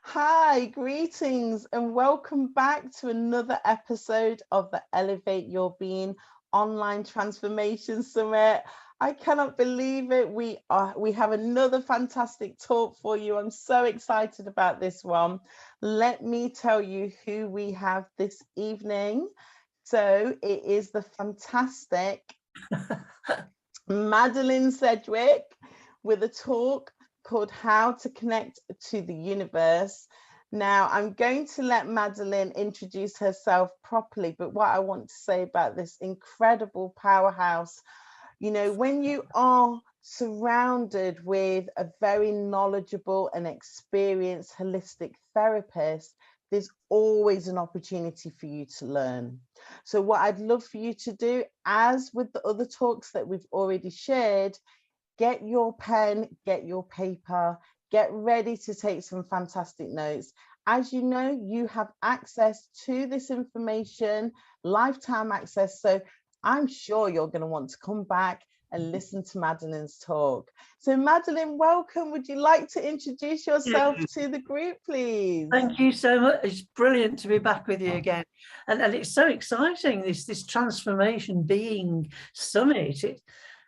Hi, greetings, and welcome back to another episode of the Elevate Your Being Online Transformation Summit. I cannot believe it. We have another fantastic talk for you. I'm so excited about this one. Let me tell you who we have this evening. So it is the fantastic Madeleine Sedgwick with a talk called How to Connect to the Universe. Now, I'm going to let Madeleine introduce herself properly, but what I want to say about this incredible powerhouse, when you are surrounded with a very knowledgeable and experienced holistic therapist, there's always an opportunity for you to learn. So what I'd love for you to do, as with the other talks that we've already shared, get your pen, get your paper, get ready to take some fantastic notes. As you know, you have access to this information, lifetime access. So I'm sure you're going to want to come back and listen to Madeleine's talk. So Madeleine, welcome. Would you like to introduce yourself to the group, please? Thank you so much. It's brilliant to be back with you again. And it's so exciting, this Transformation Being Summit.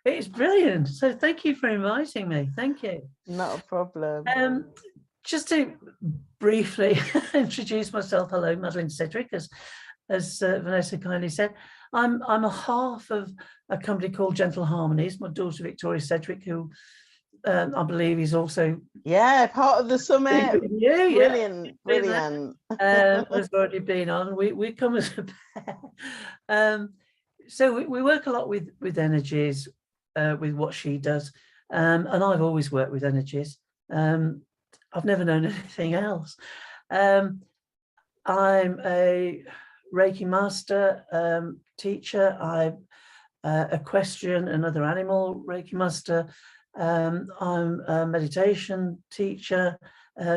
It's brilliant. So thank you for inviting me. Thank you. Not a problem. Just to briefly introduce myself. Hello, Madeleine Sedgwick, as Vanessa kindly said. I'm a half of a company called Gentle Harmonies. My daughter Victoria Sedgwick, who I believe is also part of the summit. Brilliant. Has already been on. We come as a pair. So we work a lot with energies, with what she does, and I've always worked with energies. I've never known anything else. I'm a Reiki master, teacher. I'm equestrian and other animal Reiki master. I'm a meditation teacher,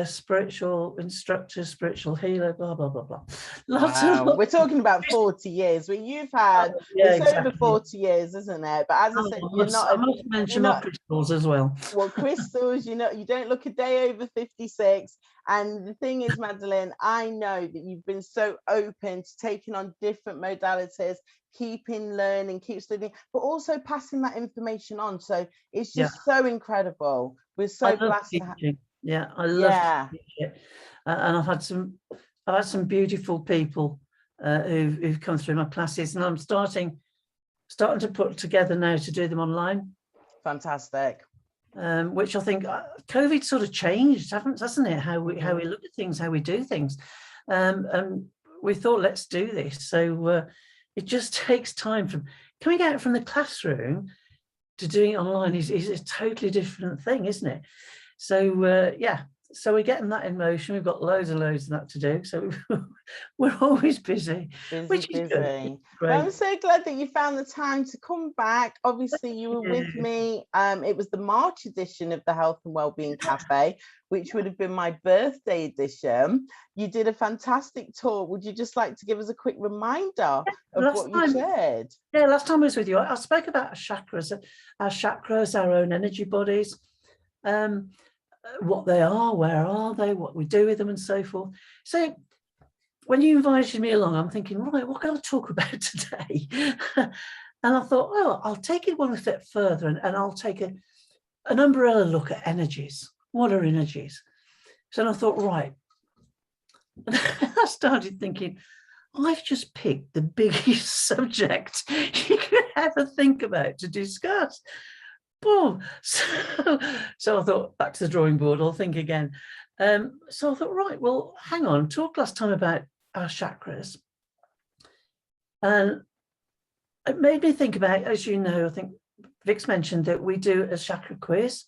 spiritual instructor, spiritual healer, blah, blah, blah, blah. Wow. We're talking about 40 years. Well, you've had, it's over 40 years, isn't it? But as I said, I must mention my crystals as well. Well, crystals, you don't look a day over 56. And the thing is, Madeleine, I know that you've been so open to taking on different modalities, keeping learning, keep studying, but also passing that information on. So it's just so incredible. We're so blessed to have. Yeah, I love to teach it. And I've had some beautiful people who've come through my classes, and I'm starting to put together now to do them online. Fantastic. Which I think COVID sort of changed, hasn't it? How we look at things, how we do things. And we thought, let's do this. So it just takes time. From coming out from the classroom to doing it online is a totally different thing, isn't it? So so we're getting that in motion. We've got loads of that to do. So we're always busy. Which is good. Well, I'm so glad that you found the time to come back. Obviously, you were with me. It was the March edition of the Health and Wellbeing Cafe, which would have been my birthday edition. You did a fantastic talk. Would you just like to give us a quick reminder of what you shared? Yeah, last time I was with you, I spoke about our chakras, our own energy bodies. What they are, where are they, what we do with them, and so forth. So when you invited me along, I'm thinking, right, what can I talk about today? And I thought, well, I'll take it one step further, and I'll take an umbrella look at energies. What are energies? So I thought, right. I started thinking, I've just picked the biggest subject you could ever think about to discuss. Boom. So I thought, back to the drawing board, I'll think again. So I thought, right, well, hang on, talked last time about our chakras. And it made me think about, as you know, I think Vic's mentioned that we do a chakra quiz,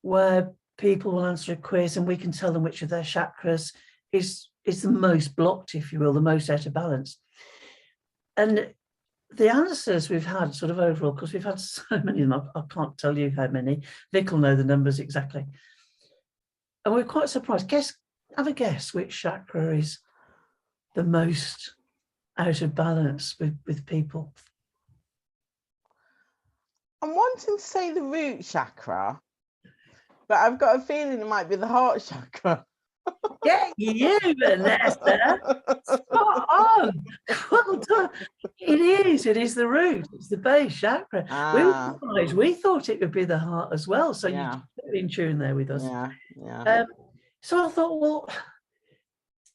where people will answer a quiz and we can tell them which of their chakras is the most blocked, if you will, the most out of balance. And the answers we've had sort of overall, because we've had so many of them, I can't tell you how many. Vic will know the numbers exactly. And we're quite surprised. Have a guess which chakra is the most out of balance with people. I'm wanting to say the root chakra. but I've got a feeling it might be the heart chakra. Yeah, you, Vanessa. Spot on. Well done. It is the root. It's the base chakra. We thought it would be the heart as well. So you're in tune there with us. Yeah. So I thought, well,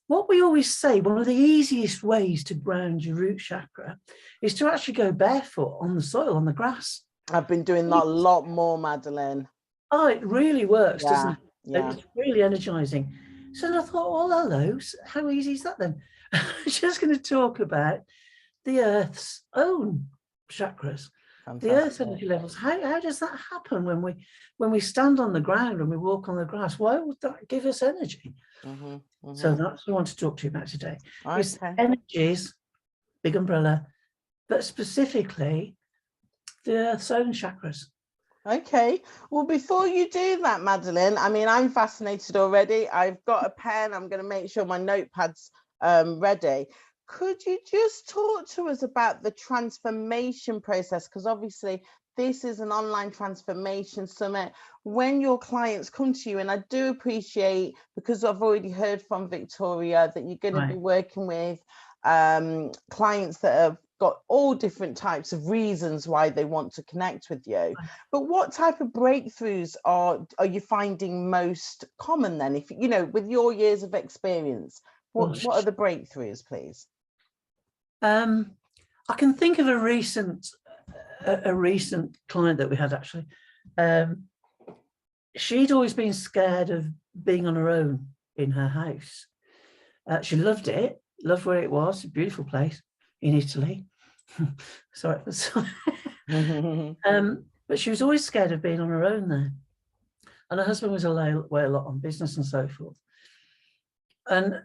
what we always say, one of the easiest ways to ground your root chakra is to actually go barefoot on the soil, on the grass. I've been doing that a lot more, Madeleine. Oh, it really works, doesn't it? Yeah. It's really energizing. So I thought, well, hello, how easy is that then? I'm just going to talk about the Earth's own chakras, the Earth's energy levels. How does that happen when we stand on the ground and we walk on the grass? Why would that give us energy? So that's what I want to talk to you about today. It's energies, big umbrella, but specifically the Earth's own chakras. Okay, well, before you do that, Madeleine, I mean, I'm fascinated already. I've got a pen. I'm going to make sure my notepad's ready. Could you just talk to us about the transformation process? Because obviously this is an online transformation summit. When your clients come to you, and I do appreciate, because I've already heard from Victoria, that you're going to be working with clients that have got all different types of reasons why they want to connect with you. But what type of breakthroughs are you finding most common then? If you know, with your years of experience, what are the breakthroughs, please? I can think of a recent client that we had actually. She'd always been scared of being on her own in her house. She loved it, loved where it was, a beautiful place in Italy. Sorry. But she was always scared of being on her own there. And her husband was away a lot on business and so forth. And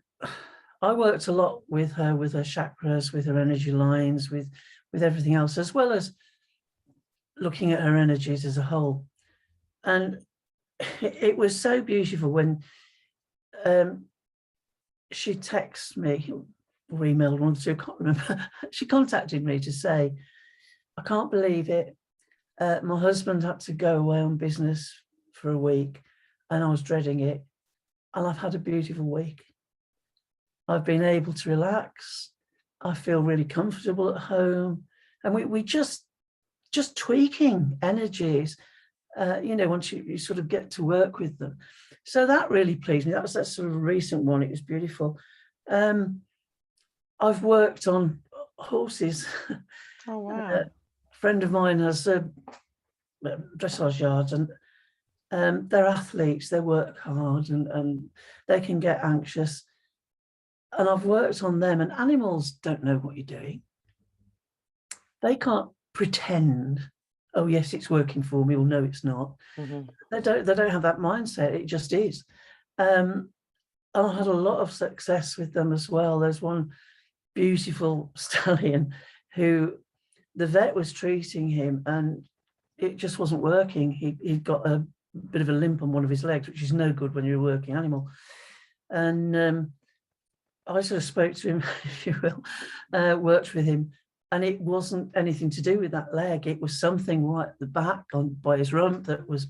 I worked a lot with her chakras, with her energy lines, with everything else, as well as looking at her energies as a whole. And it was so beautiful when she texted me, or emailed, one or two, I can't remember. She contacted me to say, I can't believe it. My husband had to go away on business for a week and I was dreading it. And I've had a beautiful week. I've been able to relax. I feel really comfortable at home. And we just tweaking energies, once you sort of get to work with them. So that really pleased me. That was that sort of recent one. It was beautiful. I've worked on horses. Oh, wow. A friend of mine has dressage yards, and they're athletes, they work hard and they can get anxious. And I've worked on them, and animals don't know what you're doing. They can't pretend, oh yes, it's working for me, or no, it's not. They don't have that mindset. It just is. I had a lot of success with them as well. There's one beautiful stallion who the vet was treating him and it just wasn't working. He'd got a bit of a limp on one of his legs, which is no good when you're a working animal. And I sort of spoke to him, if you will, worked with him, and it wasn't anything to do with that leg. It was something right at the back by his rump that was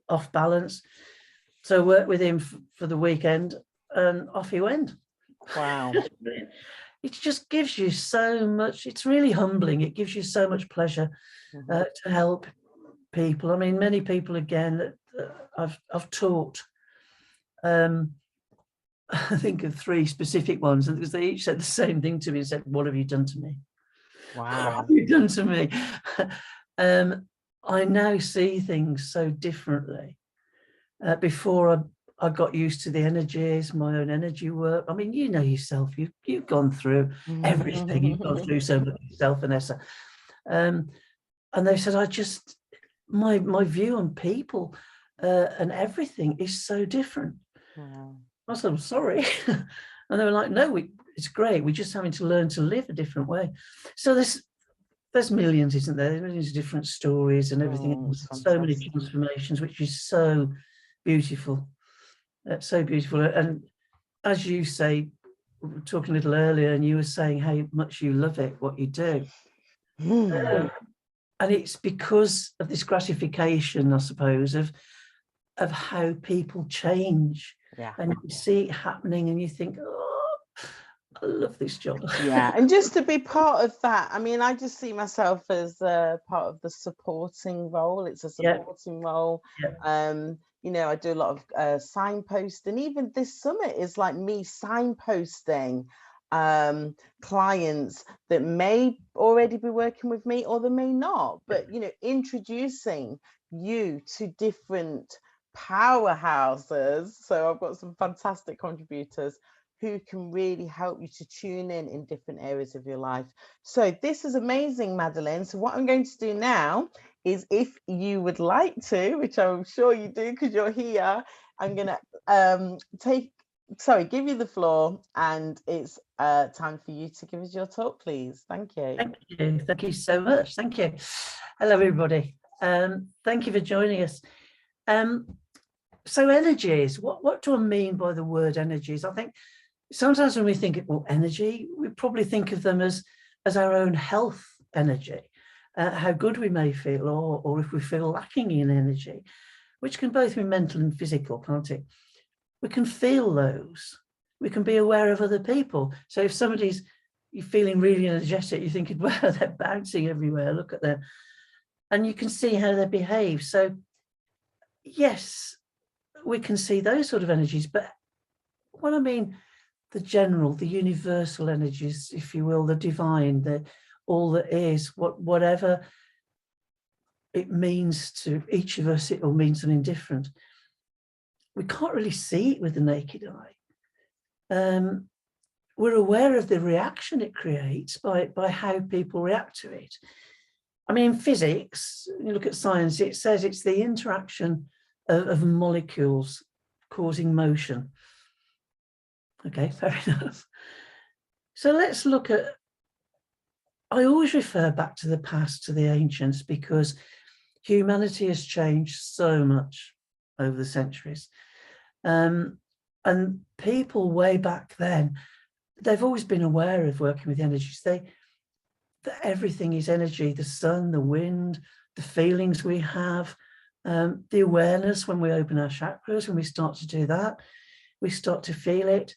off balance. So I worked with him for the weekend and off he went. Wow. It just gives you so much. It's really humbling. It gives you so much pleasure to help people. I mean, many people, again, I've taught. I think of 3 specific ones, and because they each said the same thing to me and said, what have you done to me? Wow. What have you done to me? I now see things so differently. Before I got used to the energies, my own energy work. I mean, you know yourself, you've gone through everything. You've gone through so much yourself, Vanessa. And they said, my view on people and everything is so different. Wow. I said, I'm sorry. And they were like, no, it's great. We're just having to learn to live a different way. So there's millions, isn't there? There's millions of different stories and everything else. So many transformations, which is so beautiful. That's so beautiful. And as you say, we were talking a little earlier, and you were saying how much you love it, what you do. And it's because of this gratification, I suppose, of of how people change. Yeah. And you see it happening and you think, oh, I love this job. Yeah, and just to be part of that, I mean, I just see myself as part of the supporting role. It's a supporting role. You know, I do a lot of signposting. Even this summit is like me signposting clients that may already be working with me or they may not, but you know, introducing you to different powerhouses. So I've got some fantastic contributors who can really help you to tune in different areas of your life. So this is amazing, Madeleine. So what I'm going to do now is, if you would like to, which I'm sure you do because you're here, I'm going to give you the floor, and it's time for you to give us your talk, please. Thank you. Thank you so much. Thank you. Hello, everybody. Thank you for joining us. So energies, what do I mean by the word energies? I think sometimes when we think of energy, we probably think of them as our own health energy, how good we may feel, or if we feel lacking in energy, which can both be mental and physical, can't it? We can feel those. We can be aware of other people. So if you're feeling really energetic, you're thinking, well, they're bouncing everywhere, look at them. And you can see how they behave. So yes, we can see those sort of energies, but what I mean, the general, the universal energies, if you will, the divine, the all that is, whatever it means to each of us, it will mean something different. We can't really see it with the naked eye. We're aware of the reaction it creates by how people react to it. I mean, in physics, you look at science, it says it's the interaction of molecules causing motion. Okay, fair enough. So let's look at, I always refer back to the past, to the ancients, because humanity has changed so much over the centuries. And people way back then, they've always been aware of working with energies. That everything is energy, the sun, the wind, the feelings we have, the awareness when we open our chakras, when we start to do that, we start to feel it.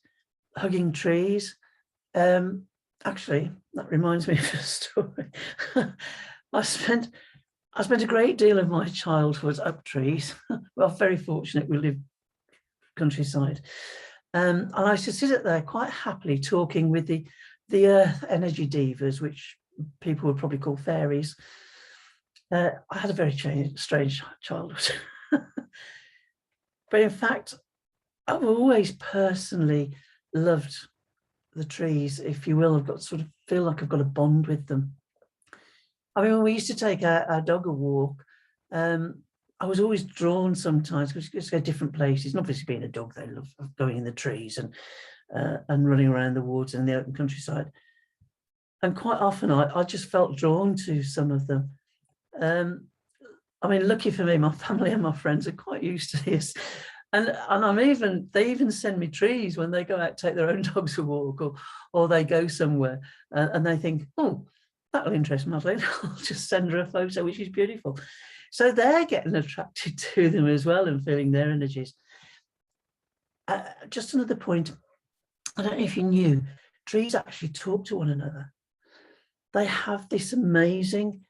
Hugging trees. Actually, that reminds me of a story. I spent a great deal of my childhood up trees. Well, very fortunate, we live countryside. And I used to sit up there quite happily talking with the earth energy divas, which people would probably call fairies. I had a very strange childhood. But in fact, I've always personally loved the trees, if you will. I've got sort of feel like I've got a bond with them. I mean, when we used to take our dog a walk, I was always drawn sometimes because you go to different places. And obviously, being a dog, they love going in the trees and running around the woods and the open countryside. And quite often, I just felt drawn to some of them. I mean, lucky for me, my family and my friends are quite used to this. And they even send me trees when they go out, take their own dogs a walk, or they go somewhere and they think, oh, that'll interest Madeleine. I'll just send her a photo, which is beautiful. So they're getting attracted to them as well and feeling their energies. Just another point, I don't know if you knew, trees actually talk to one another. They have this amazing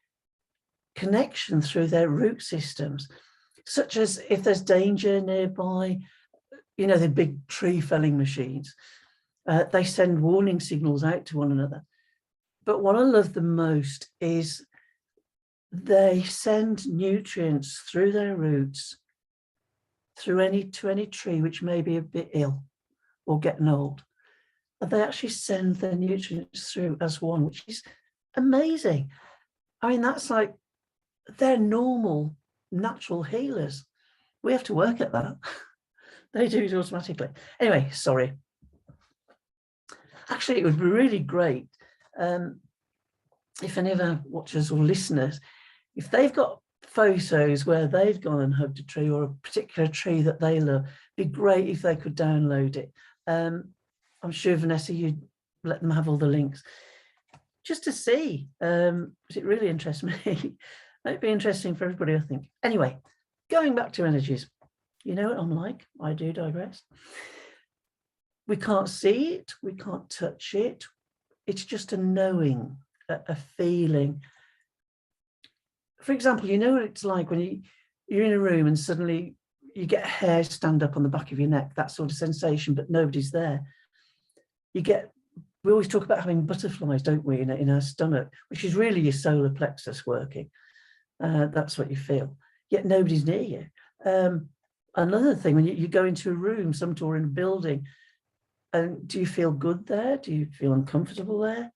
connection through their root systems, such as if there's danger nearby, you know, the big tree felling machines, they send warning signals out to one another. But what I love the most is they send nutrients through their roots to any tree which may be a bit ill or getting old. And they actually send their nutrients through as one, which is amazing. I mean, that's like, they're normal, natural healers. We have to work at that. They do it automatically. Anyway, sorry. Actually, it would be really great if any of our watchers or listeners, if they've got photos where they've gone and hugged a tree or a particular tree that they love, it'd be great if they could download it. I'm sure, Vanessa, you'd let them have all the links just to see. It really interests me. It'd be interesting for everybody, I think. Anyway, going back to energies. You know what I'm like? I do digress. We can't see it. We can't touch it. It's just a knowing, a feeling. For example, you know what it's like when you're in a room and suddenly you get hair stand up on the back of your neck, that sort of sensation, but nobody's there. We always talk about having butterflies, don't we, in our stomach, which is really your solar plexus working. That's what you feel, yet nobody's near you. Another thing, when you go into a room, or in a building, and do you feel good there? Do you feel uncomfortable there?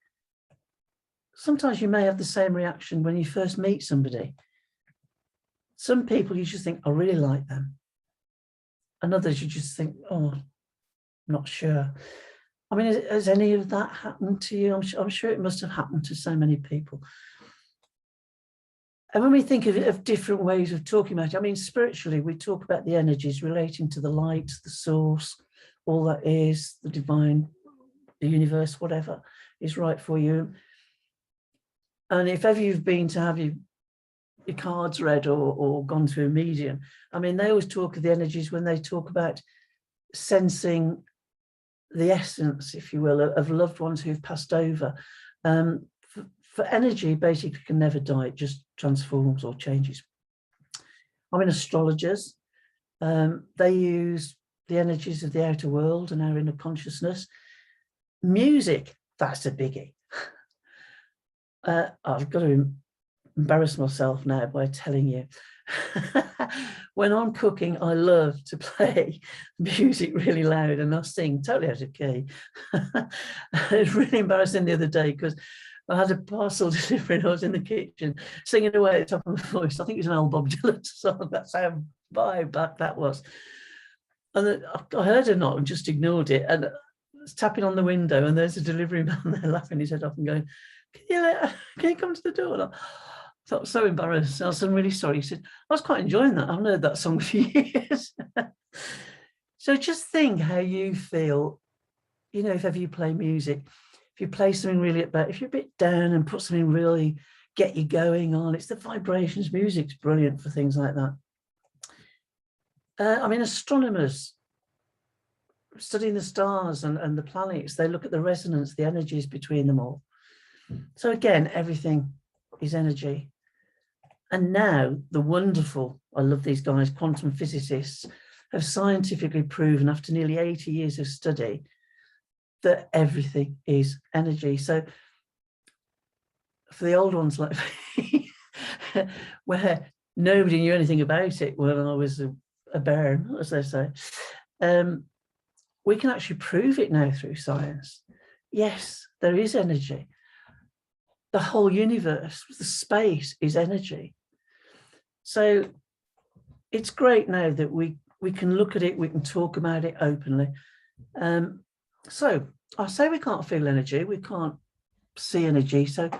Sometimes you may have the same reaction when you first meet somebody. Some people you just think, I really like them. And others you just think, oh, not sure. I mean, has any of that happened to you? I'm sure it must have happened to so many people. And when we think of different ways of talking about it, I mean, spiritually, we talk about the energies relating to the light, the source, all that is, the divine, the universe, whatever is right for you. And if ever you've been to have your cards read or gone to a medium, I mean, they always talk of the energies when they talk about sensing the essence, if you will, of loved ones who've passed over. For energy, basically can never die, it just transforms or changes. I mean, astrologers, they use the energies of the outer world and our inner consciousness. Music, that's a biggie. I've got to embarrass myself now by telling you, when I'm cooking, I love to play music really loud and I sing totally out of key. It was really embarrassing the other day because I had a parcel delivery and I was in the kitchen singing away at the top of my voice. I think it was an old Bob Dylan song. That's how far back that was. And I heard a knock and just ignored it. And I was tapping on the window and there's a delivery man there laughing his head off and going, can you come to the door? And I felt so embarrassed. I was really sorry. He said, I was quite enjoying that. I haven't heard that song for years. So just think how you feel, you know, if ever you play music, if you play something really if you're a bit down and put something really get you going on, it's the vibrations. Music's brilliant for things like that. I mean, astronomers studying the stars and the planets, they look at the resonance, the energies between them all. So again, everything is energy. And now the wonderful, I love these guys, quantum physicists have scientifically proven after nearly 80 years of study that everything is energy. So for the old ones like me, where nobody knew anything about it when I was a bairn, as they say, we can actually prove it now through science. Yes, there is energy. The whole universe, the space is energy. So it's great now that we can look at it, we can talk about it openly. So I say we can't feel energy, we can't see energy. So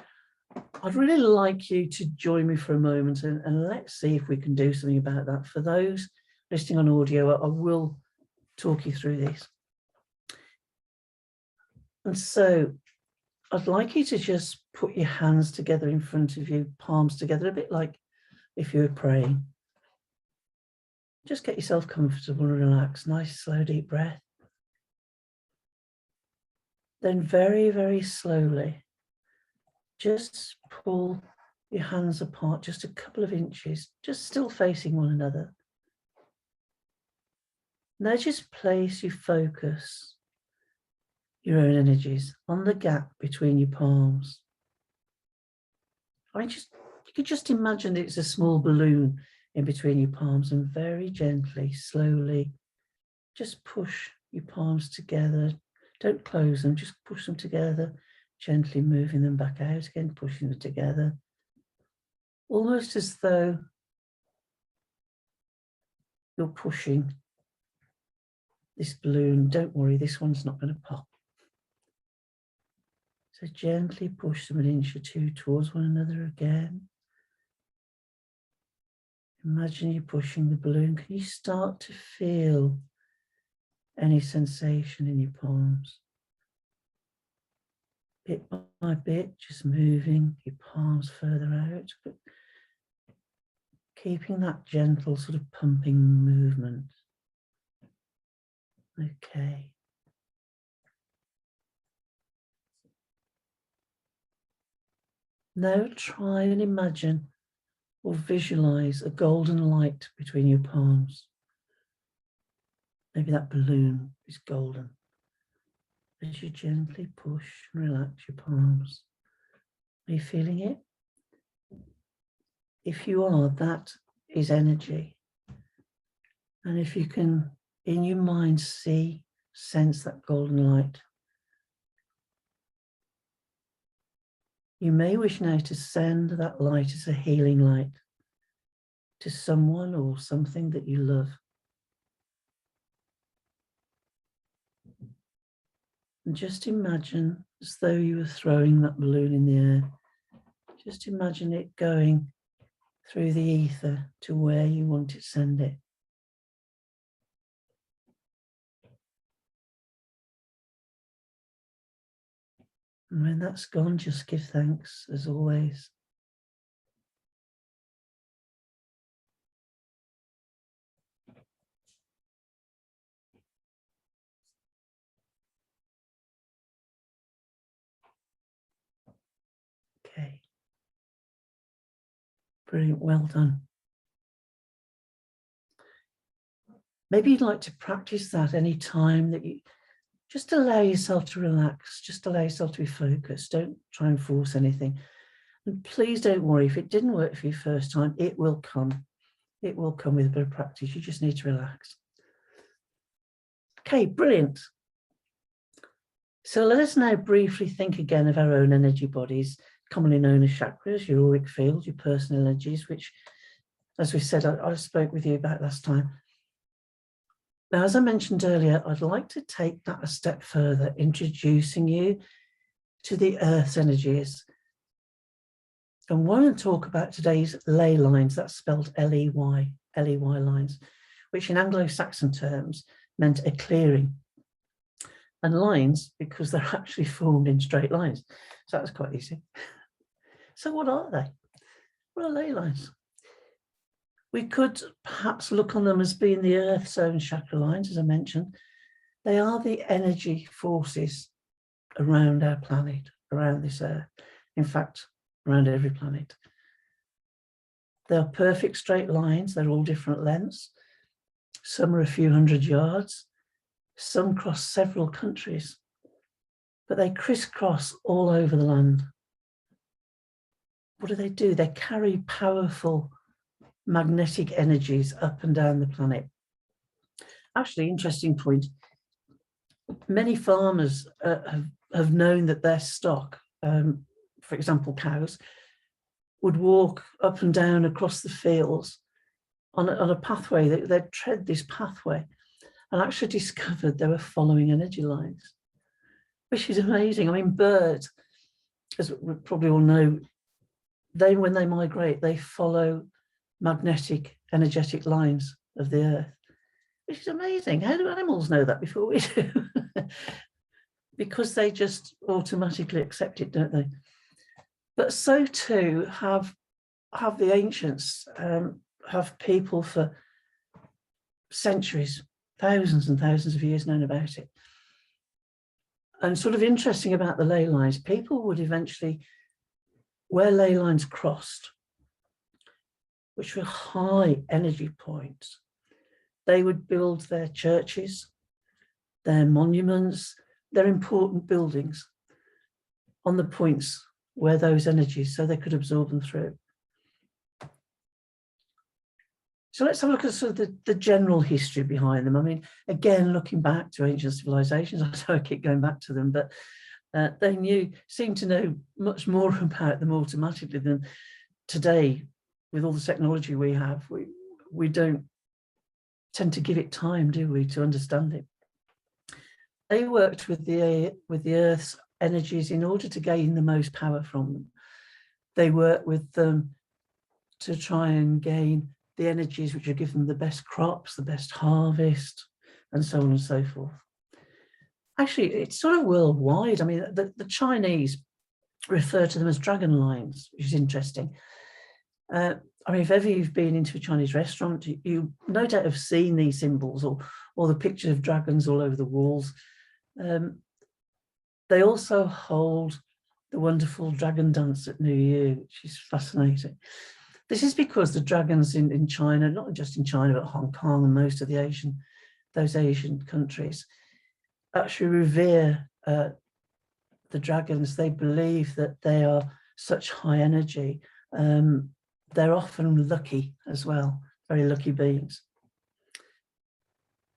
I'd really like you to join me for a moment and let's see if we can do something about that. For those listening on audio, I will talk you through this. And so I'd like you to just put your hands together in front of you, palms together, a bit like if you were praying. Just get yourself comfortable and relaxed. Nice, slow, deep breath. Then very, very slowly, just pull your hands apart just a couple of inches, just still facing one another. Now just place your focus, your own energies, on the gap between your palms. You could just imagine it's a small balloon in between your palms, and very gently, slowly, just push your palms together. Don't close them, just push them together, gently moving them back out again, pushing them together. Almost as though you're pushing this balloon. Don't worry, this one's not going to pop. So gently push them an inch or two towards one another again. Imagine you're pushing the balloon. Can you start to feel any sensation in your palms? Bit by bit, just moving your palms further out, but keeping that gentle sort of pumping movement. Okay. Now try and imagine or visualize a golden light between your palms. Maybe that balloon is golden. As you gently push and relax your palms. Are you feeling it? If you are, that is energy. And if you can, in your mind, sense that golden light, you may wish now to send that light as a healing light to someone or something that you love. And just imagine as though you were throwing that balloon in the air. Just imagine it going through the ether to where you want to send it. And when that's gone, just give thanks as always. Okay. Brilliant, well done. Maybe you'd like to practice that any time that you just allow yourself to relax, just allow yourself to be focused. Don't try and force anything. And please don't worry, if it didn't work for you first time, it will come. It will come with a bit of practice. You just need to relax. Okay, brilliant. So let us now briefly think again of our own energy bodies, commonly known as chakras, your auric field, your personal energies, which, as we said, I spoke with you about last time. Now, as I mentioned earlier, I'd like to take that a step further, introducing you to the Earth's energies. And want to talk about today's ley lines, that's spelled L-E-Y lines, which in Anglo-Saxon terms meant a clearing. And lines, because they're actually formed in straight lines. So that's quite easy. So what are they? What are ley lines? We could perhaps look on them as being the Earth's own chakra lines, as I mentioned. They are the energy forces around our planet, around this Earth. In fact, around every planet. They are perfect straight lines. They're all different lengths. Some are a few hundred yards. Some cross several countries. But they crisscross all over the land. What do? They carry powerful magnetic energies up and down the planet. Actually, interesting point. Many farmers have known that their stock, for example, cows, would walk up and down across the fields on a pathway. They'd tread this pathway and actually discovered they were following energy lines, which is amazing. I mean, birds, as we probably all know, when they migrate, they follow magnetic, energetic lines of the Earth, which is amazing. How do animals know that before we do? Because they just automatically accept it, don't they? But so too have the ancients, have people for centuries, thousands and thousands of years known about it. And sort of interesting about the ley lines, people would eventually, where ley lines crossed, which were high energy points, they would build their churches, their monuments, their important buildings on the points where those energies, so they could absorb them through. So let's have a look at sort of the general history behind them. I mean, again, looking back to ancient civilizations, I know I keep going back to them, but they seemed to know much more about them automatically than today. With all the technology we have, we don't tend to give it time, do we, to understand it. They worked with the Earth's energies in order to gain the most power from them. They worked with them to try and gain the energies which would give them the best crops, the best harvest, and so on and so forth. Actually, it's sort of worldwide. I mean, the Chinese refer to them as dragon lines, which is interesting. I mean, if ever you've been into a Chinese restaurant, you no doubt have seen these symbols or the pictures of dragons all over the walls. They also hold the wonderful dragon dance at New Year, which is fascinating. This is because the dragons in China, not just in China, but Hong Kong and most of those Asian countries, actually revere the dragons. They believe that they are such high energy. They're often lucky as well, very lucky beings.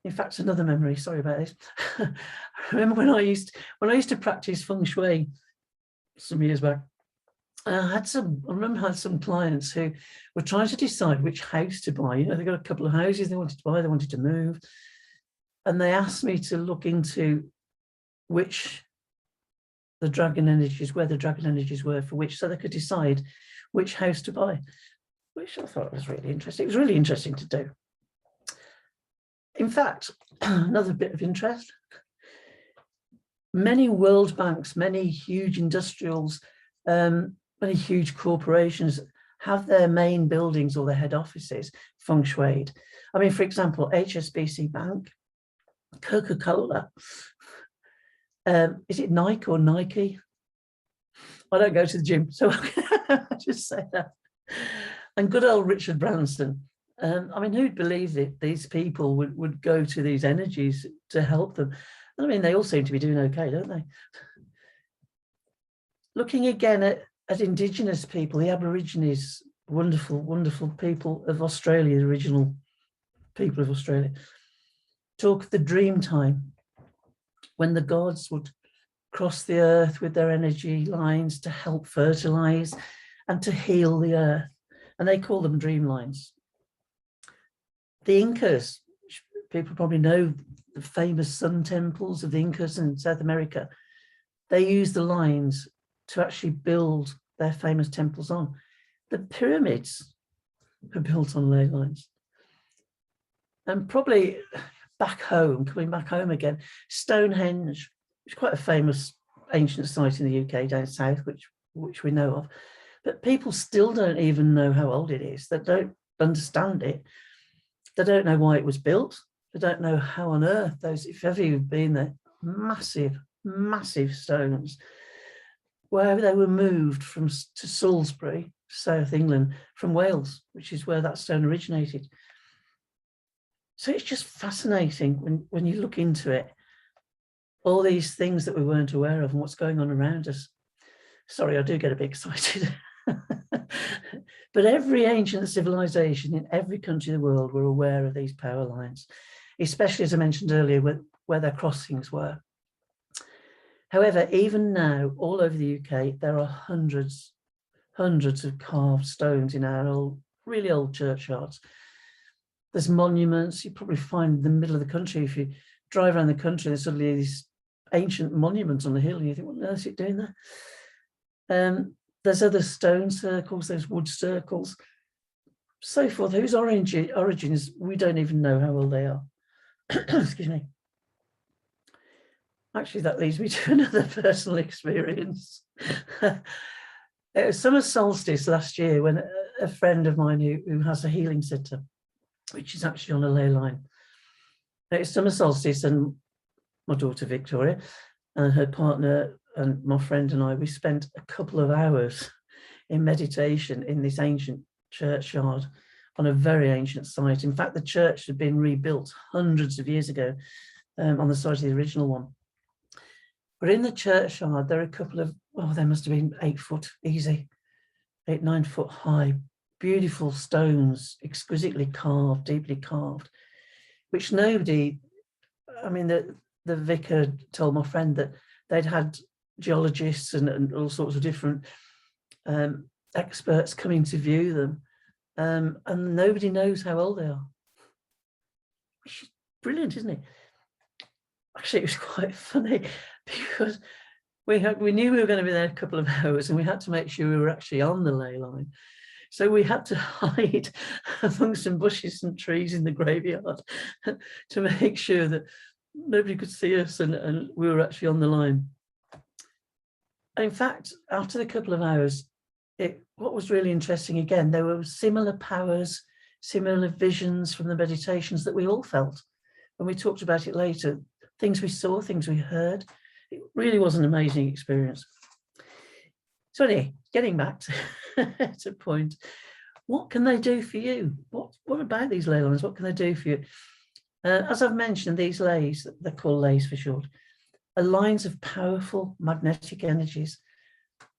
In fact, another memory, sorry about this. I remember when I used to practice feng shui some years back, I remember I had some clients who were trying to decide which house to buy. You know, they got a couple of houses they wanted to buy, they wanted to move. And they asked me to look into where the dragon energies were for which, so they could decide which house to buy, which I thought was really interesting. It was really interesting to do. In fact, another bit of interest, many world banks, many huge industrials, many huge corporations have their main buildings or their head offices feng shuied. I mean, for example, HSBC Bank, Coca-Cola, is it Nike or Nike? I don't go to the gym, so I just say that. And good old Richard Branson. I mean, who'd believe that these people would go to these energies to help them? I mean, they all seem to be doing okay, don't they? Looking again at Indigenous people, the Aborigines, wonderful, wonderful people of Australia, the original people of Australia, talk of the dream time when the gods would cross the earth with their energy lines to help fertilize and to heal the earth. And they call them dream lines. The Incas, people probably know the famous sun temples of the Incas in South America. They use the lines to actually build their famous temples on. The pyramids were built on ley lines. And probably coming back home again, Stonehenge, which is quite a famous ancient site in the UK down south, which we know of. But people still don't even know how old it is. They don't understand it. They don't know why it was built. They don't know how on earth those, if ever you've been there, massive, massive stones, where they were moved to Salisbury, South England, from Wales, which is where that stone originated. So it's just fascinating when you look into it, all these things that we weren't aware of and what's going on around us. Sorry, I do get a bit excited. But every ancient civilization in every country in the world were aware of these power lines, especially, as I mentioned earlier, where their crossings were. However, even now, all over the UK, there are hundreds of carved stones in our really old churchyards. There's monuments you probably find in the middle of the country. If you drive around the country, there's suddenly these ancient monuments on the hill, and you think, what on earth is it doing there? There's other stone circles, there's wood circles, so forth, whose origins we don't even know how old they are. Excuse me. Actually, that leads me to another personal experience. It was summer solstice last year when a friend of mine who has a healing centre, which is actually on a ley line. It's summer solstice, and my daughter Victoria and her partner and my friend and I, we spent a couple of hours in meditation in this ancient churchyard on a very ancient site. In fact, the church had been rebuilt hundreds of years ago on the site of the original one. But in the churchyard, there are a couple of, they must have been 8 foot easy, 8-9 foot high, beautiful stones, exquisitely carved, deeply carved, which nobody, I mean, the vicar told my friend that they'd had geologists and all sorts of different experts coming to view them, and nobody knows how old they are. Which is brilliant, isn't it? Actually, it was quite funny because we knew we were going to be there a couple of hours, and we had to make sure we were actually on the ley line. So we had to hide among some bushes and trees in the graveyard to make sure that nobody could see us and we were actually on the line. In fact, after the couple of hours, what was really interesting, again, there were similar powers, similar visions from the meditations that we all felt. When we talked about it later, things we saw, things we heard, it really was an amazing experience. So anyway, getting back to point, what can they do for you? What about these ley lines? What can they do for you? As I've mentioned, these leys, they're called leys for short, are lines of powerful magnetic energies.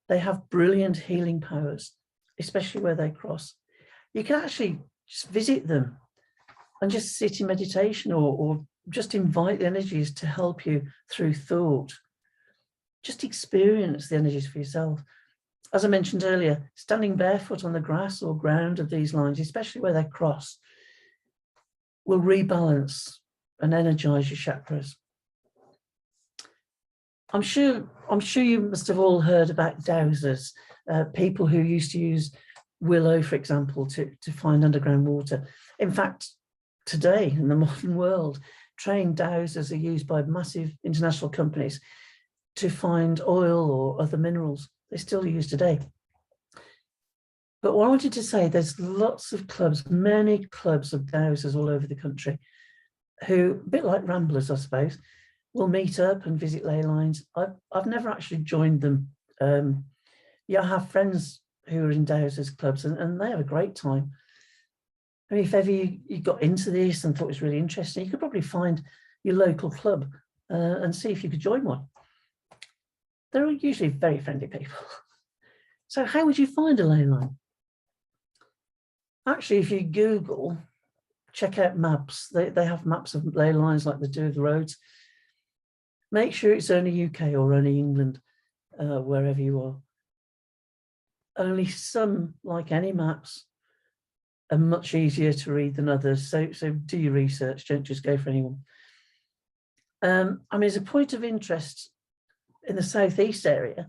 They have brilliant healing powers, especially where they cross. You can actually just visit them and just sit in meditation or just invite the energies to help you through thought. Just experience the energies for yourself. As I mentioned earlier, standing barefoot on the grass or ground of these lines, especially where they cross, will rebalance and energize your chakras. I'm sure you must have all heard about dowsers, people who used to use willow, for example, to find underground water. In fact, today in the modern world, trained dowsers are used by massive international companies to find oil or other minerals. They're still used today. But what I wanted to say, there's lots of clubs, many clubs of dowsers all over the country who, a bit like ramblers, I suppose, will meet up and visit ley lines. I've never actually joined them. Yeah, I have friends who are in dowsers clubs and they have a great time. I mean, if ever you got into this and thought it was really interesting, you could probably find your local club and see if you could join one. They're usually very friendly people. So how would you find a ley line? Actually, if you Google, check out maps. They have maps of ley lines like they do of the roads. Make sure it's only UK or only England, wherever you are. Only some, like any maps, are much easier to read than others. So do your research, don't just go for anyone. I mean, as a point of interest, in the southeast area,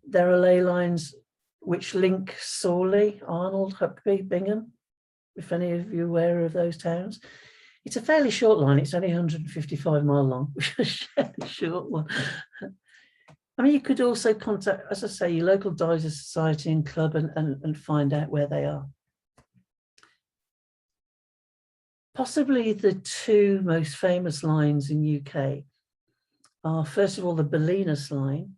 there are ley lines which link Sawley, Arnold, Huckby, Bingham, if any of you are aware of those towns. It's a fairly short line, it's only 155 mile long, which is a short one. I mean, you could also contact, as I say, your local Diver Society and club and find out where they are. Possibly the two most famous lines in UK are, first of all, the Bolinas line,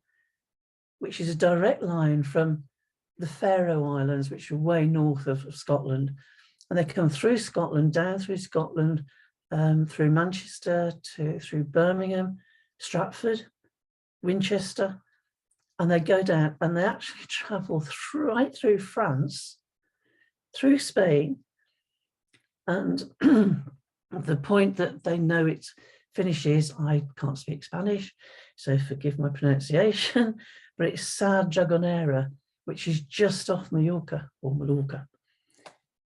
which is a direct line from the Faroe Islands, which are way north of Scotland. And they come through Scotland, down through Scotland, through Manchester, through Birmingham, Stratford, Winchester, and they go down and they actually travel right through France, through Spain, and the point that they know it finishes, I can't speak Spanish, so forgive my pronunciation, but it's Sa Dragonera, which is just off Mallorca or Mallorca.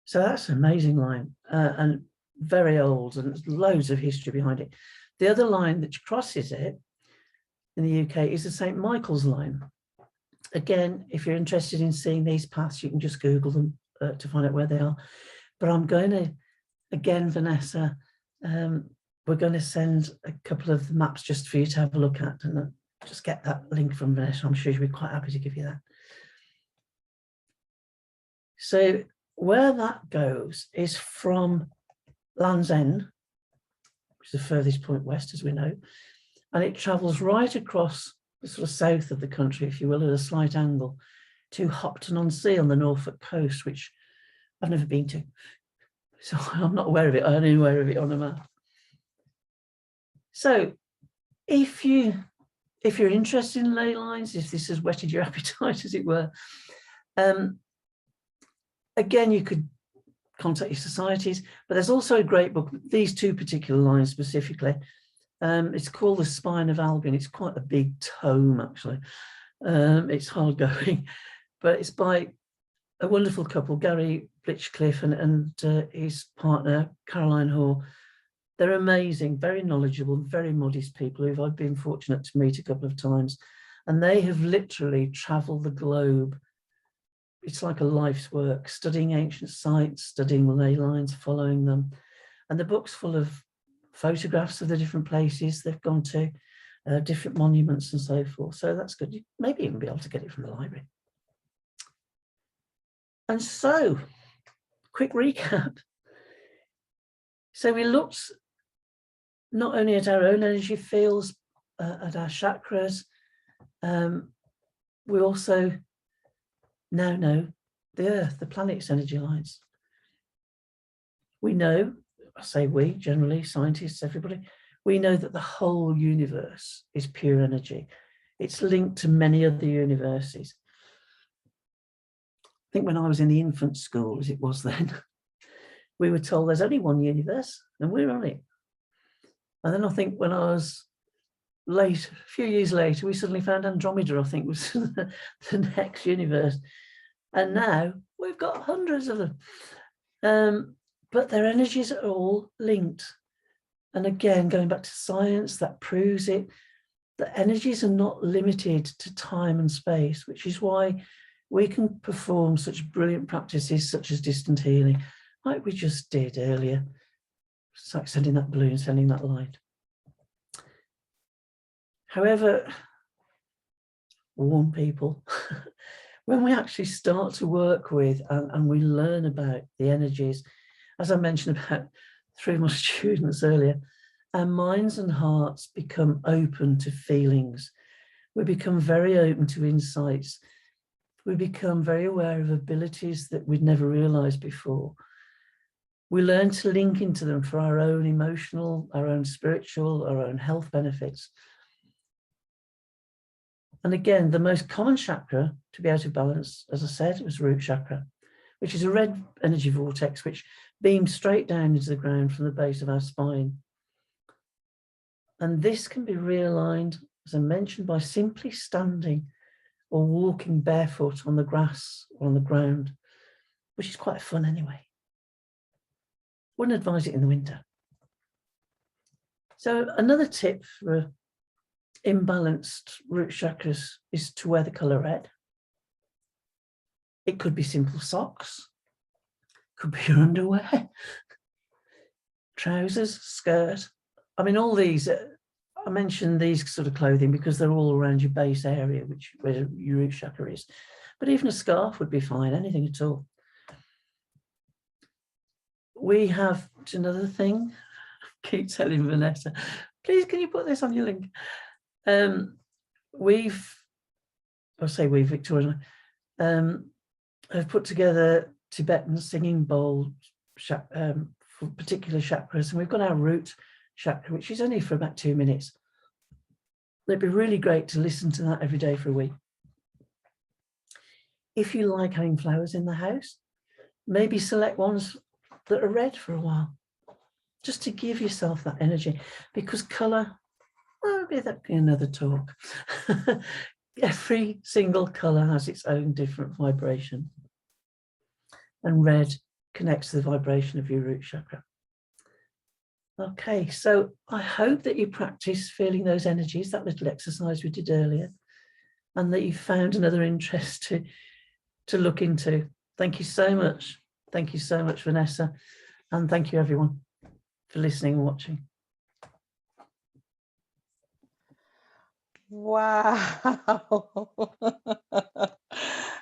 So that's an amazing line and very old, and there's loads of history behind it. The other line that crosses it in the UK is the St. Michael's line. Again, if you're interested in seeing these paths, you can just Google them to find out where they are. But I'm going to, again, Vanessa, we're going to send a couple of maps just for you to have a look at, and just get that link from Vanessa. I'm sure she'll be quite happy to give you that. So where that goes is from Land's End, which is the furthest point west, as we know, and it travels right across the sort of south of the country, if you will, at a slight angle, to Hopton-on-Sea on the Norfolk coast, which I've never been to. So I'm not aware of it. I'm only aware of it on a map. So if you're interested in ley lines, if this has whetted your appetite, as it were, again, you could contact your societies, but there's also a great book, these two particular lines specifically. It's called The Spine of Albion. It's quite a big tome, actually. It's hard going, but it's by a wonderful couple, Gary Blitchcliffe and his partner, Caroline Hall. They're amazing, very knowledgeable, very modest people who I've been fortunate to meet a couple of times. And they have literally traveled the globe. It's like a life's work, studying ancient sites, studying ley lines, following them. And the book's full of photographs of the different places they've gone to, different monuments and so forth. So that's good. You maybe even be able to get it from the library. And so, quick recap. So we looked not only at our own energy fields, at our chakras, we also now know the Earth, the planet's energy lines. We know, I say we, generally, scientists, everybody, we know that the whole universe is pure energy. It's linked to many other universes. I think when I was in the infant school, as it was then, we were told there's only one universe and we're on it. And then I think when I was a few years later, we suddenly found Andromeda, I think, was the next universe. And now we've got hundreds of them. But their energies are all linked. And again, going back to science, that proves it. The energies are not limited to time and space, which is why we can perform such brilliant practices such as distant healing, like we just did earlier. It's like sending that balloon, sending that light. However, warn people, when we actually start to work with and we learn about the energies, as I mentioned about 3 of my students earlier, our minds and hearts become open to feelings. We become very open to insights. We become very aware of abilities that we'd never realized before. We learn to link into them for our own emotional, our own spiritual, our own health benefits. And again, the most common chakra to be out of balance, as I said, was root chakra, which is a red energy vortex which beams straight down into the ground from the base of our spine. And this can be realigned, as I mentioned, by simply standing or walking barefoot on the grass or on the ground, which is quite fun anyway. Wouldn't advise it in the winter. So another tip for imbalanced root chakras is to wear the colour red. It could be simple socks, could be your underwear, trousers, skirt. I mean, all these, I mentioned these sort of clothing because they're all around your base area, where your root chakra is. But even a scarf would be fine, anything at all. We have another thing. I keep telling Vanessa, please, can you put this on your link? Victoria, have put together Tibetan singing bowls for particular chakras, and we've got our root chakra, which is only for about 2 minutes. It'd be really great to listen to that every day for a week. If you like having flowers in the house, maybe select ones that are red for a while, just to give yourself that energy, because colour, maybe that be another talk. Every single colour has its own different vibration, and red connects to the vibration of your root chakra. Okay, so I hope that you practice feeling those energies, that little exercise we did earlier, and that you found another interest to look into. Thank you so much. Thank you so much, Vanessa. And thank you, everyone, for listening and watching. Wow.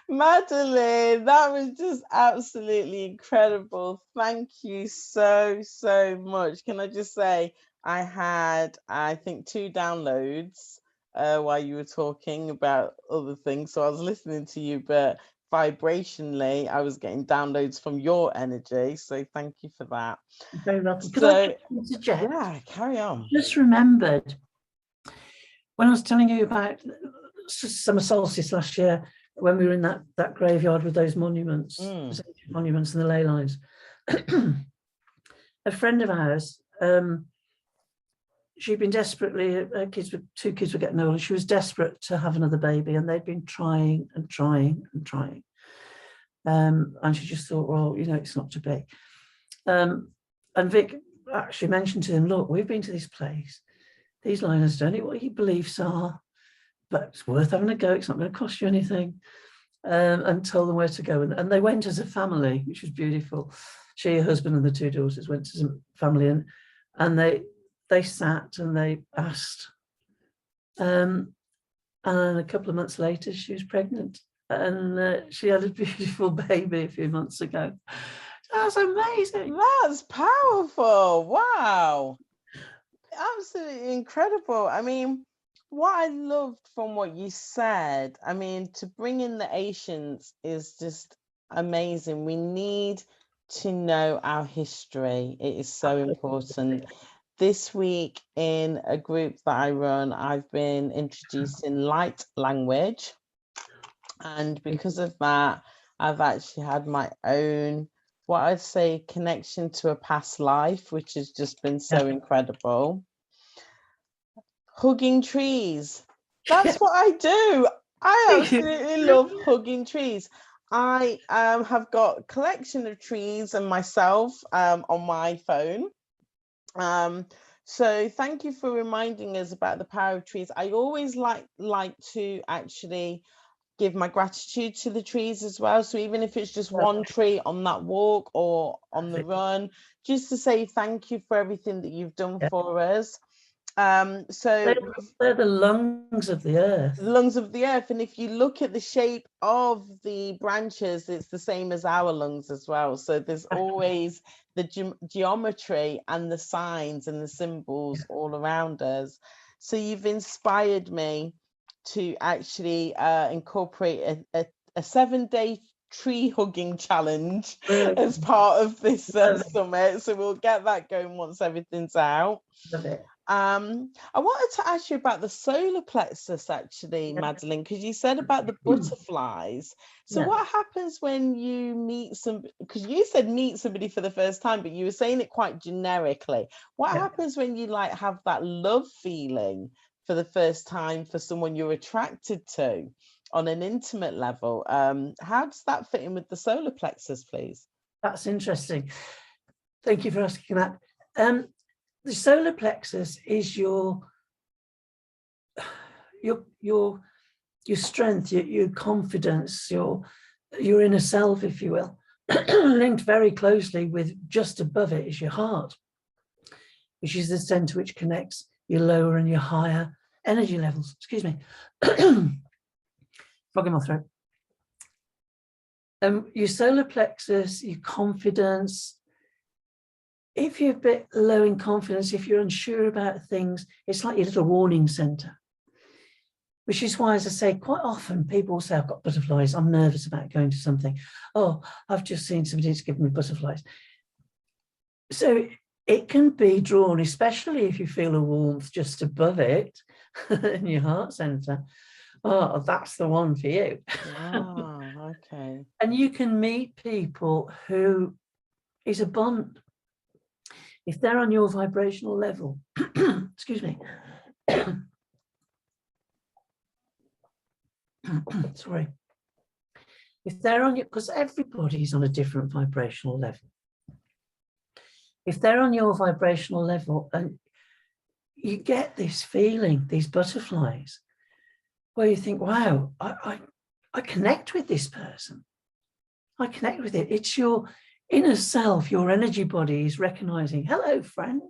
Madeleine, that was just absolutely incredible. Thank you so much. Can I just say, I had, I think, 2 downloads while you were talking about other things. So I was listening to you, but vibrationally, I was getting downloads from your energy. So thank you for that. Very welcome. So, could I suggest? Yeah, carry on. Just remembered when I was telling you about summer solstice last year, when we were in that graveyard with those monuments, monuments and the ley lines. A friend of ours, she'd been desperately, her kids were, 2 kids were getting old, and she was desperate to have another baby, and they'd been trying and trying and trying. And she just thought, well, you know, it's not to be. And Vic actually mentioned to him, look, we've been to this place. These liners don't know what your beliefs are, but it's worth having a go. It's not going to cost you anything. And told them where to go. And they went as a family, which was beautiful. She, her husband, and the 2 daughters went as a family, and they sat and they asked. And a couple of months later, she was pregnant. and she had a beautiful baby a few months ago. That's amazing. That's powerful. Wow. Absolutely incredible. I mean, what I loved from what you said, I mean, to bring in the Asians is just amazing. We need to know our history. It is so important. This week in a group that I run, I've been introducing light language. And because of that, I've actually had my own, what I'd say, connection to a past life, which has just been so incredible. Hugging trees. That's what I do. I absolutely love hugging trees. I have got a collection of trees and myself on my phone. So thank you for reminding us about the power of trees. I always like to actually give my gratitude to the trees as well. So even if it's just one tree on that walk or on the run, just to say thank you for everything that you've done for us. So they're the lungs of the earth. Lungs of the earth. And if you look at the shape of the branches, it's the same as our lungs as well. So there's always the geometry and the signs and the symbols all around us. So you've inspired me to actually incorporate a 7-day tree hugging challenge as part of this summit. So we'll get that going once everything's out. Love it. I wanted to ask you about the solar plexus, actually, Madeleine, because you said about the butterflies. So what happens when you meet somebody, because you said meet somebody for the first time, but you were saying it quite generically. What happens when you like have that love feeling for the first time for someone you're attracted to on an intimate level? How does that fit in with the solar plexus, please? That's interesting. Thank you for asking that. The solar plexus is your strength, your confidence, your inner self, if you will. Linked very closely with, just above it is your heart, which is the center which connects your lower and your higher energy levels. Excuse me. Frog in my throat. Your solar plexus, your confidence. If you're a bit low in confidence, if you're unsure about things, it's like your little warning center, which is why, as I say, quite often people say, I've got butterflies, I'm nervous about going to something. Oh, I've just seen somebody who's given me butterflies. So it can be drawn, especially if you feel a warmth just above it in your heart center. Oh, that's the one for you. Oh, okay. And you can meet people who is a bond. If they're on your vibrational level, excuse me, sorry. If they're on your, because everybody's on a different vibrational level. If they're on your vibrational level and you get this feeling, these butterflies, where you think, wow, I connect with this person. I connect with it. It's your inner self, your energy body is recognizing, hello, friend,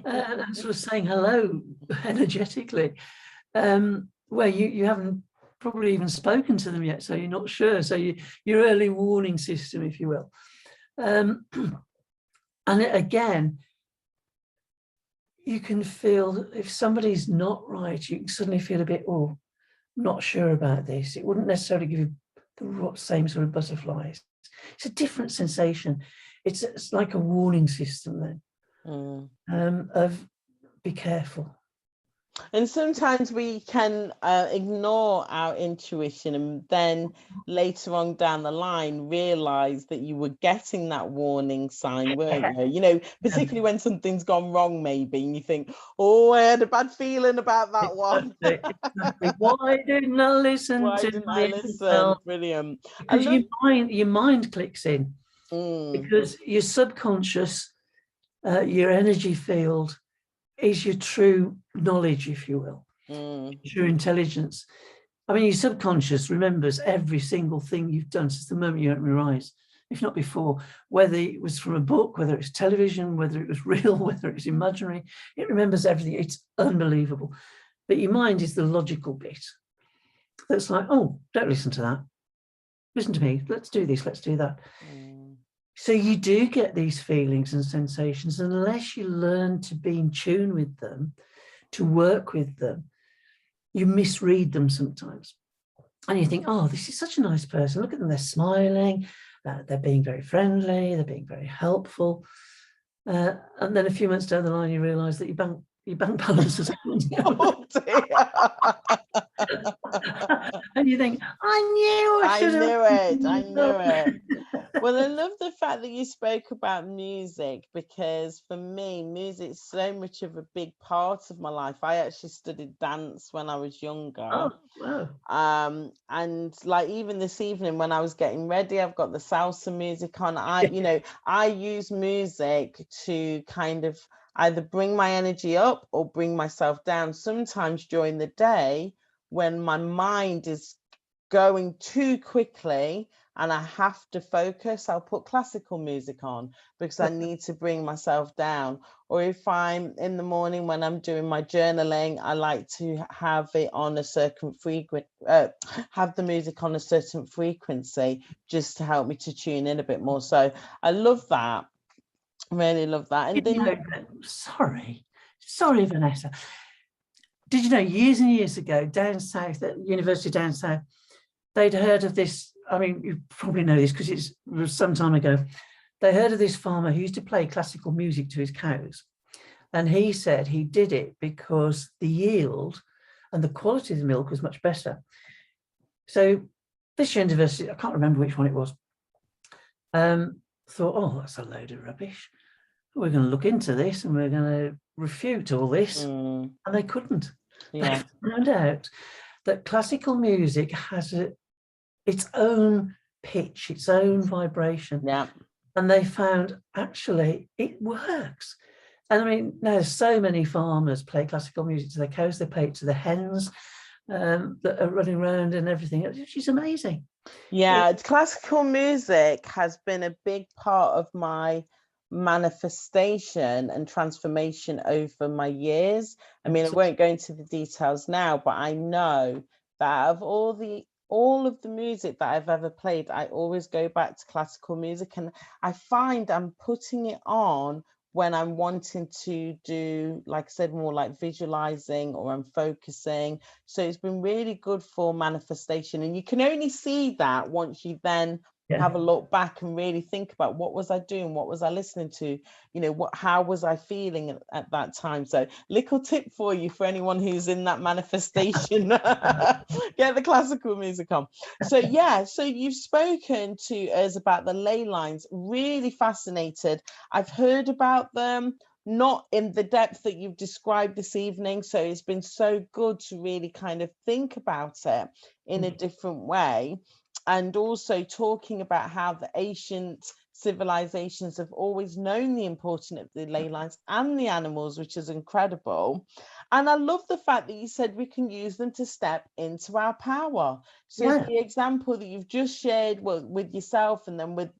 and sort of saying hello energetically, where you haven't probably even spoken to them yet, so you're not sure. So your early warning system, if you will. And again, you can feel if somebody's not right, you can suddenly feel a bit, oh, not sure about this. It wouldn't necessarily give you the same sort of butterflies. It's a different sensation. It's like a warning system then, of be careful. And sometimes we can ignore our intuition and then later on down the line realize that you were getting that warning sign, weren't you? You know, particularly when something's gone wrong maybe, and you think, oh, I had a bad feeling about that one. Exactly. Why didn't I listen? Why didn't I listen? Brilliant. Because your mind clicks in. Because your subconscious, your energy field is your true knowledge, if you will, true intelligence. I mean, your subconscious remembers every single thing you've done since the moment you opened your eyes, if not before, whether it was from a book, whether it's television, whether it was real, whether it's imaginary. It remembers everything. It's unbelievable. But your mind is the logical bit. that's like, oh, don't listen to that. Listen to me. Let's do this. Let's do that. So you do get these feelings and sensations unless you learn to be in tune with them, to work with them. You misread them sometimes. And you think, oh, this is such a nice person. Look at them. They're smiling. They're being very friendly. They're being very helpful. And then a few months down the line, you realise that your bank balance has gone down. Oh dear. And you think, I knew it. Well, I love the fact that you spoke about music, because for me, music's so much of a big part of my life. I actually studied dance when I was younger. Oh, wow. And like even this evening when I was getting ready, I've got the salsa music on. I use music to kind of either bring my energy up or bring myself down. Sometimes during the day, when my mind is going too quickly and I have to focus, I'll put classical music on because I need to bring myself down. Or if I'm in the morning when I'm doing my journaling, I like to have it on a certain frequency, have the music on a certain frequency, just to help me to tune in a bit more. So I love that. Really love that. And then, sorry, Vanessa. Did you know years and years ago, down south at university down south, they'd heard of this? I mean, you probably know this because it was some time ago. They heard of this farmer who used to play classical music to his cows. And he said he did it because the yield and the quality of the milk was much better. So this university, I can't remember which one it was, thought, oh, that's a load of rubbish. We're going to look into this and we're going to refute all this. And they couldn't. Yeah. They found out that classical music has its own pitch, its own vibration. Yeah. And they found actually it works. And I mean, now so many farmers play classical music to their cows, they play it to the hens that are running around and everything, which is amazing. Yeah, classical music has been a big part of my manifestation and transformation over my years. I mean, I won't go into the details now, but I know that of all of the music that I've ever played, I always go back to classical music, and I find I'm putting it on when I'm wanting to do, like I said, more like visualizing, or I'm focusing. So it's been really good for manifestation. And you can only see that once you then have a look back and really think about, what was I doing? What was I listening to? How was I feeling at that time? So little tip for you, for anyone who's in that manifestation, get the classical music on. So yeah, so you've spoken to us about the ley lines, really fascinated. I've heard about them, not in the depth that you've described this evening. So it's been so good to really kind of think about it in a different way. And also talking about how the ancient civilizations have always known the importance of the ley lines and the animals, which is incredible. And I love the fact that you said we can use them to step into our power. So the example that you've just shared, well, with yourself and then with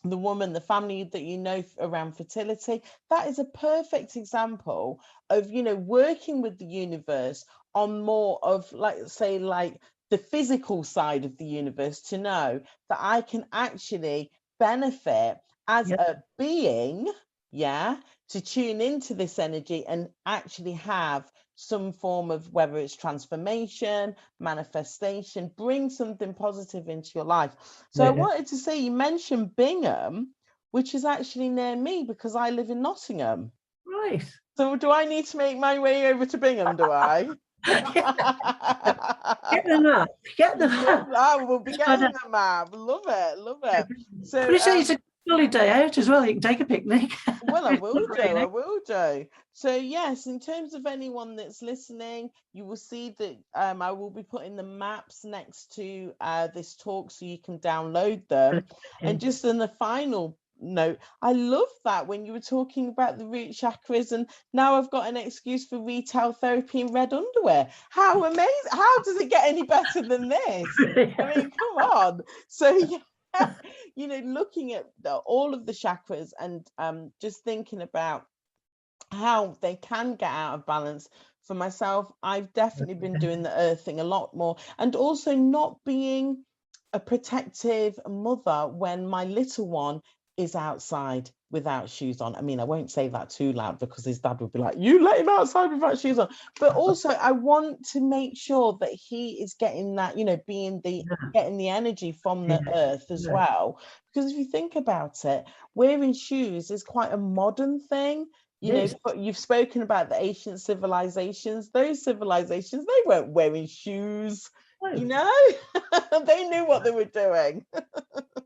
the woman, the family that you know around fertility, that is a perfect example of, working with the universe on more of, like, say, like the physical side of the universe, to know that I can actually benefit as a being, to tune into this energy and actually have some form of, whether it's transformation, manifestation, bring something positive into your life. So I wanted to say, you mentioned Bingham, which is actually near me because I live in Nottingham. Right. So do I need to make my way over to Bingham, do I? Get the map. Get the map. We'll be getting the map. Love it. So it's a lovely day out as well. You can take a picnic. Well, I will do. So yes, in terms of anyone that's listening, you will see that I will be putting the maps next to this talk so you can download them. And just in the final note, I love that when you were talking about the root chakras, and now I've got an excuse for retail therapy in red underwear. How amazing! How does it get any better than this? I mean, come on. So yeah, looking at all of the chakras and just thinking about how they can get out of balance for myself, I've definitely been doing the earthing a lot more, and also not being a protective mother when my little one is outside without shoes on. I mean, I won't say that too loud because his dad would be like, you let him outside without shoes on. But also I want to make sure that he is getting that, you know, being the getting the energy from the earth as well. Because if you think about it, wearing shoes is quite a modern thing. You know, but you've spoken about the ancient civilizations. Those civilizations, they weren't wearing shoes. You know, they knew what they were doing.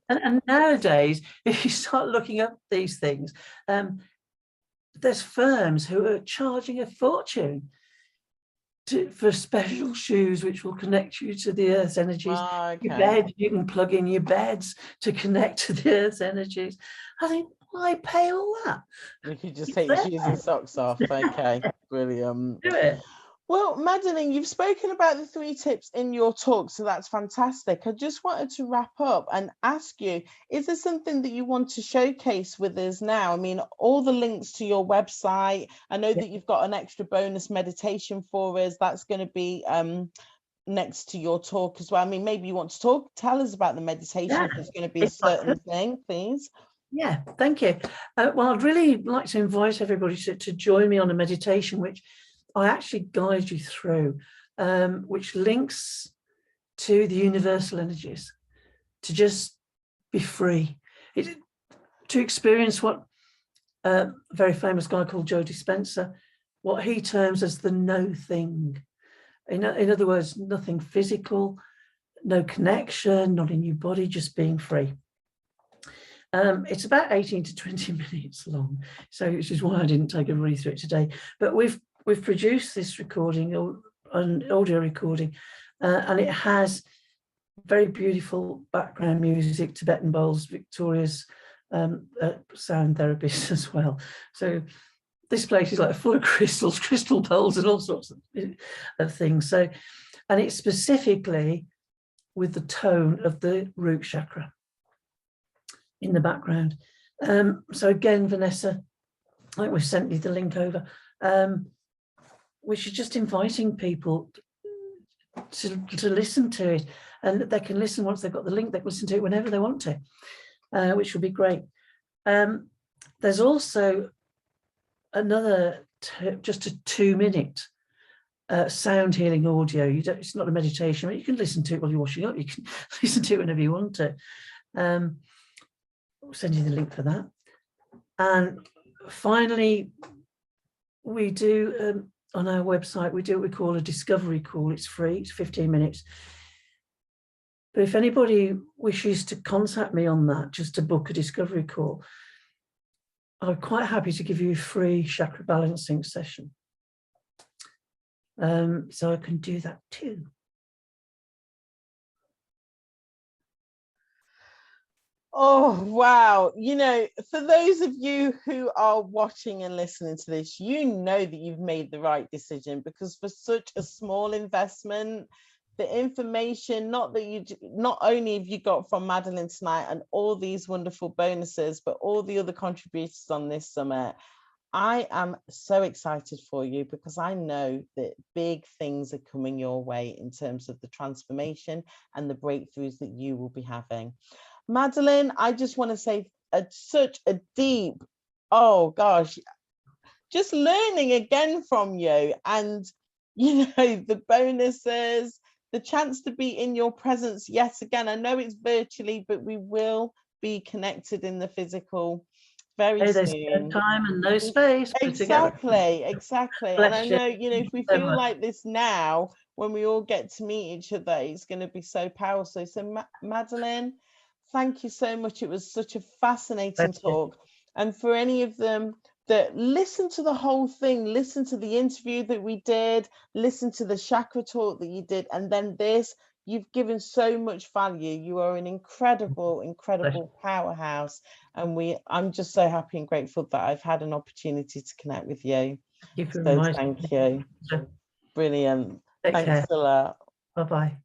And nowadays, if you start looking up these things, there's firms who are charging a fortune for special shoes which will connect you to the earth's energies. Your bed, you can plug in your beds to connect to the earth's energies. I think, why pay all that? You could just take your shoes and socks off. Okay, brilliant. Do it. Well, Madeleine, you've spoken about the 3 tips in your talk, so that's fantastic. I just wanted to wrap up and ask you, is there something that you want to showcase with us now? I mean, all the links to your website, I know that you've got an extra bonus meditation for us. That's going to be next to your talk as well. I mean, maybe you want to tell us about the meditation if it's going to be a certain thing, please. Yeah, thank you. Well, I'd really like to invite everybody to join me on a meditation, which I actually guide you through, which links to the universal energies, to just be free, to experience what a very famous guy called Joe Dispenza, what he terms as the no thing. In other words, nothing physical, no connection, not in your body, just being free. It's about 18 to 20 minutes long, so which is why I didn't take everybody through it today. But we've produced this recording, an audio recording, and it has very beautiful background music, Tibetan bowls, Victoria's sound therapist as well. So this place is like full of crystals, crystal bowls and all sorts of things. So, and it's specifically with the tone of the root chakra in the background. So again, Vanessa, I think we've sent you the link over. Which is just inviting people to listen to it, and they can listen once they've got the link. They can listen to it whenever they want to, which will be great. There's also another just a 2-minute sound healing audio. It's not a meditation, but you can listen to it while you're washing up. You can listen to it whenever you want to. I'll send you the link for that. And finally, we do on our website, we do what we call a discovery call. It's free, it's 15 minutes. But if anybody wishes to contact me on that, just to book a discovery call, I'm quite happy to give you a free chakra balancing session. So I can do that too. Oh, wow. You know, for those of you who are watching and listening to this, you know that you've made the right decision, because for such a small investment, the information, not only have you got from Madeleine tonight and all these wonderful bonuses, but all the other contributors on this summit, I am so excited for you, because I know that big things are coming your way in terms of the transformation and the breakthroughs that you will be having. Madeleine, I just want to say such a deep, oh gosh, just learning again from you, and you know, the bonuses, the chance to be in your presence yet again. I know it's virtually, but we will be connected in the physical very soon. There's no time and no space. Exactly. And I know, you know, if we feel much. like this now, when we all get to meet each other, it's going to be so powerful. So Madeleine, thank you so much. It was such a fascinating talk. And for any of them that listen to the whole thing, listen to the interview that we did, listen to the chakra talk that you did, and then this, you've given so much value. You are an incredible, incredible powerhouse. And I'm just so happy and grateful that I've had an opportunity to connect with you. So thank you. Brilliant. Thanks a lot. Bye-bye.